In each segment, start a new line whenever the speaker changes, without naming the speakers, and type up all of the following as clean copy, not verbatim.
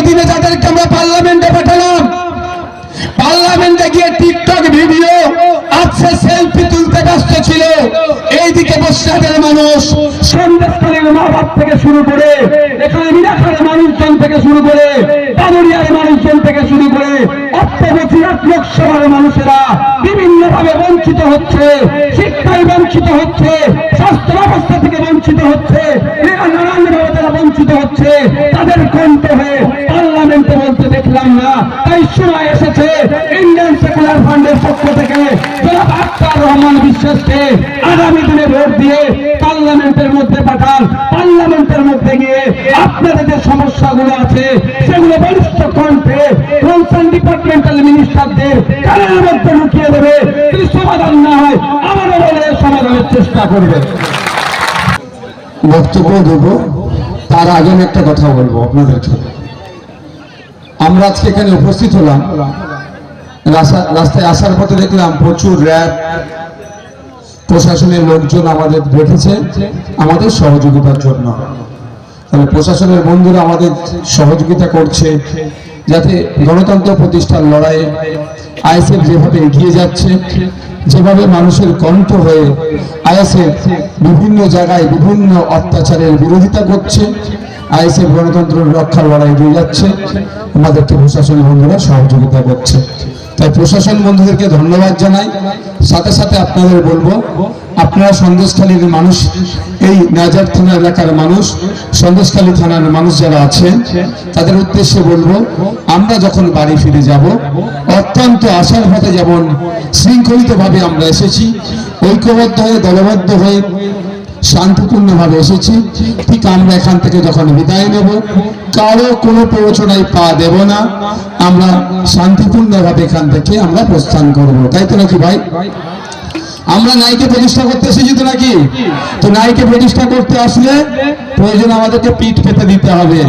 দিনে যাদেরকে আমরা পার্লামেন্টে পাঠালাম, পার্লামেন্টে গিয়ে টিকটক ভিডিও আছে সেলফি তুলতে ব্যস্ত ছিল, এইদিকে বসিরহাটের মানুষ, সন্দেশখালীর মা বাপ থেকে শুরু করে, এখানে মিনাখার মানুষজন থেকে শুরু করে, দামুরিয়ার মানুষজন থেকে শুরু করে বসিরহাট লোকসভার মানুষেরা বিভিন্ন ভাবে বঞ্চিত হচ্ছে, শিক্ষায় বঞ্চিত হচ্ছে, স্বাস্থ্য ব্যবস্থা থেকে বঞ্চিত হচ্ছে, নানানভাবে তারা বঞ্চিত হচ্ছে। তাদের কণ্ঠ হয়ে পার্লামেন্টে বলতে দেখলাম না। তাই সময় এসেছে ইন্ডিয়ান সেকুলার ফান্ডের পক্ষ থেকে জনাব আখতার রহমান বিশ্বাসকে আগামী দিনে ভোট দিয়ে পার্লামেন্টের মধ্যে পাঠান। পার্লামেন্টের মধ্যে গিয়ে আপনাদের যে সমস্যাগুলো আছে সেগুলো বলিষ্ঠ কণ্ঠে কনসার্ন ডিপার্টমেন্টাল মিনিস্টারদের কানের মধ্যে লুকিয়ে দেবে। যদি সমাধান না হয় আমারও বলে সমাধানের চেষ্টা করবে।
বক্তব্য দেব, তার আগে আমি একটা কথা বলবো আপনাদেরকে। আমরা আজকে এখানে উপস্থিত হলাম, রাস্তায় আসার পথে দেখলাম প্রচুর র্যাব প্রশাসনের লোকজন আমাদের রেখেছে আমাদের সহযোগিতার জন্য। তাহলে প্রশাসনের বন্ধুরা আমাদের সহযোগিতা করছে যাতে গণতন্ত্র প্রতিষ্ঠার লড়াইয়ে আইএসএফ যেভাবে এগিয়ে যাচ্ছে, যেভাবে মানুষের কণ্ঠ হয়ে আইএসএফ বিভিন্ন জায়গায় বিভিন্ন অত্যাচারের বিরোধিতা করছে, আইএসএফ গণতন্ত্র রক্ষার লড়াই এগিয়ে যাচ্ছে, আমাদেরকে প্রশাসন বন্ধুরা সহযোগিতা করছে। তাই প্রশাসন বন্ধুদেরকে ধন্যবাদ জানাই। সাথে সাথে আপনাদের বলবো, আপনারা সন্দেশখালীর মানুষ, এই নাজার থানা এলাকার মানুষ, সন্দেশখালী থানার মানুষ যারা আছেন তাদের উদ্দেশ্যে বলবো, আমরা যখন বাড়ি ফিরে যাব অত্যন্ত আশার পথে যেমন শৃঙ্খলিতভাবে আমরা এসেছি, ঐক্যবদ্ধ হয়ে দলবদ্ধ হয়ে শান্তিপূর্ণভাবে এসেছি, ঠিক আমরা এখান থেকে যখন বিদায় নেব কারো কোনো প্ররোচনায় পা দেব না, আমরা শান্তিপূর্ণভাবে এখান থেকে আমরা প্রস্থান করব। তাই তো নাকি ভাই? আমরা নাইকে প্রতিষ্ঠা করতে এসেছি তো নাকি? তো নাইকে প্রতিষ্ঠা করতে আসলে প্রয়োজন আমাদেরকে পিঠ পেতে দিতে হবে,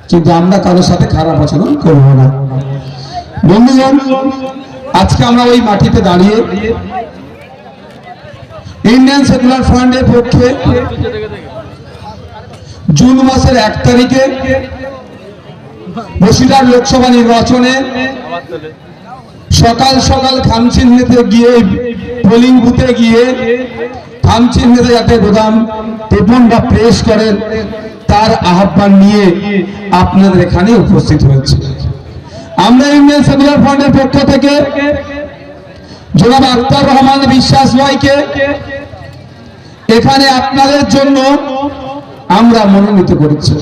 কিন্তু আমরা কারোর সাথে খারাপ আচরণ করব না। বন্ধুগণ, আজকে আমরা ওই মাটিতে দাঁড়িয়ে ইন্ডিয়ান সেকুলার ফান্ডের পক্ষে জুন মাসের 1 তারিখে বসিরহাট লোকসভা নির্বাচনে সকাল সকাল খামচিহ্নিতে গিয়ে, পোলিং বুথে গিয়ে খামচিহ্নিতে যাতে বোতাম টিপুন বা প্রেস করেন তার আহ্বান নিয়ে আপনাদের এখানে উপস্থিত হয়েছে। আমরা ইন্ডিয়ান সেকুলার ফান্ডের পক্ষ থেকে জনাব আখতার রহমান বিশ্বাস ভাইকে এখানে আপনাদের জন্য আমরা মনোনীত করেছি।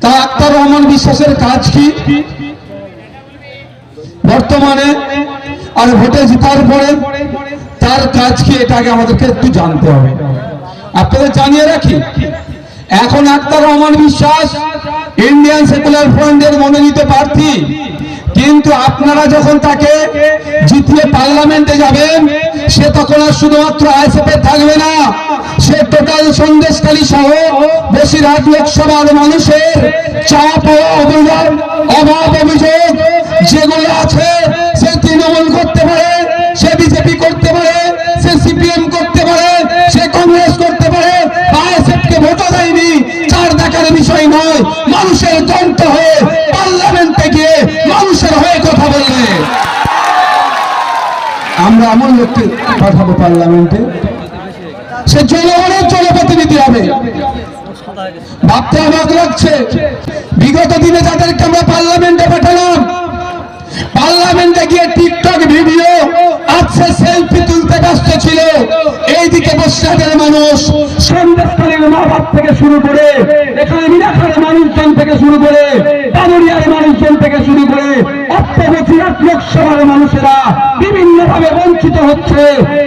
তা আখতার রহমান বিশ্বাসের কাজ কি বর্তমানে আর ভোটে জেতার পরে তার কাজ কি, এটাকে আমাদেরকে একটু জানতে হবে। আপনাদের জানিয়ে রাখি, এখন আখতার রহমান বিশ্বাস ইন্ডিয়ান সেকুলার ফ্রন্টের মনোনীত প্রার্থী, কিন্তু আপনারা যখন তাকে জিতিয়ে পার্লামেন্টে যাবেন সে তখন আর শুধুমাত্র আইএসএফে থাকবে না, সে টোটাল সন্দেশখালী সহ বসিরহাট লোকসভার মানুষের চাপ ও অভিযোগ, অভাব অভিযোগ যেগুলো আছে, সে তৃণমূল করতে পারে, সে বিজেপি করতে পারে, সে সিপিএম করতে পারে, সে কংগ্রেস করতে পারে, আইএসএফকে ভোটও দেয়নি, তার দেখার বিষয় নয়। মানুষের কণ্ঠ হয়ে পার্লামেন্টে গিয়ে মানুষের হয়ে কথা বলবে, আমরা এমন লোককে পাঠাবো পার্লামেন্টে, সে জনগণের জনপ্রতিনিধি হবে। ভাবতে অবাক লাগছে, বিগত দিনে যাদেরকে আমরা পার্লামেন্টে পাঠালাম, পার্লামেন্টে গিয়ে টিকটক ভিডিও আছে সেলফি তুলতে ব্যস্ত ছিল, এইদিকে বসিরহাটের মানুষ, সন্দেশখালীর মা বাপ থেকে শুরু করে, এখানে মিনাখার মানুষজন থেকে শুরু করে, দামুরিয়ার মানুষজন থেকে শুরু করে বসিরহাট লোকসভার মানুষেরা বিভিন্ন ভাবে বঞ্চিত হচ্ছে,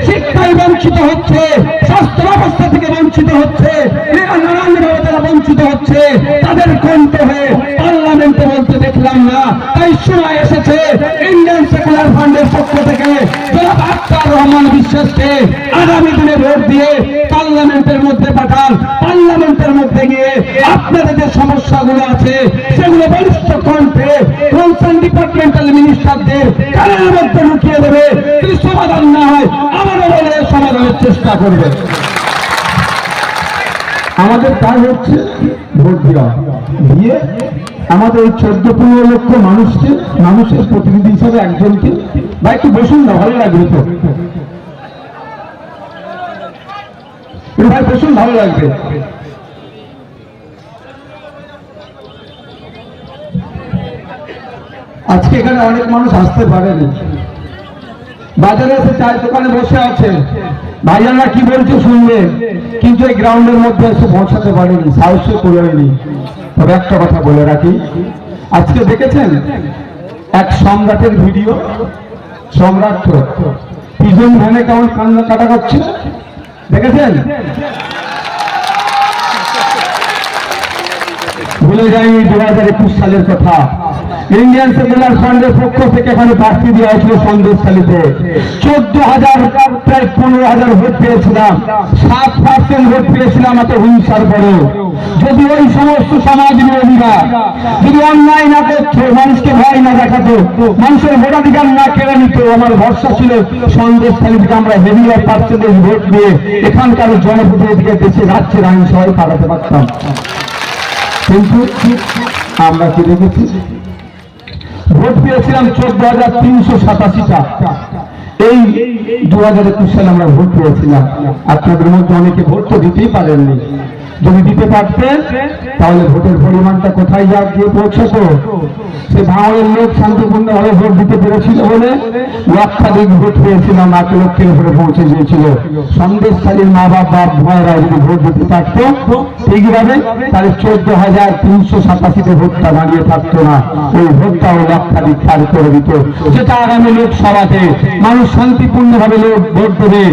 শিক্ষায় বঞ্চিত হচ্ছে, স্বাস্থ্য ব্যবস্থা থেকে বঞ্চিত হচ্ছে, নানানভাবে তারা বঞ্চিত হচ্ছে। তাদের কণ্ঠ হয়ে পার্লামেন্টে বলতে দেখলাম না। তাই সময় এসেছে ইন্ডিয়ান সেকুলার ফান্ডের পক্ষ থেকে জনাব আখতার রহমান বিশ্বাসকে আগামী দিনে ভোট দিয়ে পার্লামেন্টের মধ্যে পাঠান। পার্লামেন্টের মধ্যে গিয়ে আপনাদের যে সমস্যাগুলো আছে সেগুলো বলিষ্ঠ কণ্ঠে কনসার্ন ডিপার্টমেন্টাল মিনিস্টারদের কানের মধ্যে লুকিয়ে দেবে। যদি সমাধান না হয় আমারও বলে সমাধানের চেষ্টা করবে। আমাদের কাজ হচ্ছে ভোট দেওয়া দিয়ে আমাদের এই 14-15 লক্ষ মানুষের প্রতিনিধি হিসাবে একজনকে, বা একটু বসুন না, ভালো লাগবে তো ভাই, বসুন, ভালো লাগবে। আজকে এখানে অনেক মানুষ আসতে পারেনি, বাজারে এসে চায়ের দোকানে বসে আছে, ভাইজানরা কি বলছে শুনবে, কিন্তু এই গ্রাউন্ডের মধ্যে এসে পৌঁছাতে পারেনি, সাহসে করেনি। তবে একটা কথা বলে রাখি, আজকে দেখেছেন এক সম্রাটের ভিডিও, সম্রাট পিজন ভ্যানে কেমন কান্না কাটা করছে, দেখেছেন? ভুলে যায়নি 2021 সালের কথা। ইন্ডিয়ান সেকুলার ফ্রন্টের পক্ষ থেকে এখানে প্রার্থী দেওয়া হয়েছিল সন্দেশখালীতে, 14,000 প্রায় 15,000 ভোট পেয়েছিলাম, 7% ভোট পেয়েছিলাম এত হিংসার পরেও। যদি ওই সমস্ত সমাজ বিরোধীরা যদি অন্যায় না করতো, মানুষকে ভয় না দেখাতো, মানুষের ভোটাধিকার না কেড়ে নিত, আমার ভরসা ছিল সন্দেশখালী থেকে আমরা হেভি পার্সেন্টেজ ভোট দিয়ে এখানকার জনপ্রতিনিধিকে দেশে রাজ্যের আইন সবাই পাঠাতে পারতাম। কিন্তু আমরা কি দেখেছি, ভোট পেয়েছিলাম 14,387টা। এই 2021 সালে আমরা ভোট পেয়েছিলাম। আপনাদের মধ্যে অনেকে ভোট তো দিতেই পারেননি, যদি দিতে পারতেন তাহলে ভোটের পরিমাণটা কোথায় গিয়ে পৌঁছতো। সে ভাঙড়ের লোক শান্তিপূর্ণভাবে ভোট দিতে পেরেছিল বলে লক্ষাধিক ভোট পেয়েছিলাম, 8 লক্ষের উপরে পৌঁছে গিয়েছিল। সন্দেশখালীর মা বাবা ভাইরা যদি ভোট দিতে পারত ঠিকভাবে, তাহলে 14,387তে ভোটটা দাঁড়িয়ে থাকতো না, ওই ভোটটাও লক্ষাধিক পার করে দিত। যেটা আগামী লোকসভাতে মানুষ শান্তিপূর্ণভাবে ভোট দেবে।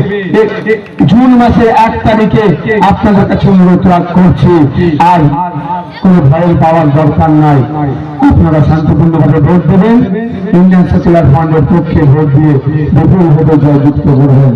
জুন মাসের 1 তারিখে আপনাদের কাছে অনুরোধ করছি, আর কোন ভয়ের পাওয়ার দরকার নাই, আপনারা শান্তিপূর্ণভাবে ভোট দেবেন, ইন্ডিয়ান সেকুলার ফ্রন্টের পক্ষে ভোট দিয়ে বিপুল ভোটে জয়যুক্ত করবেন।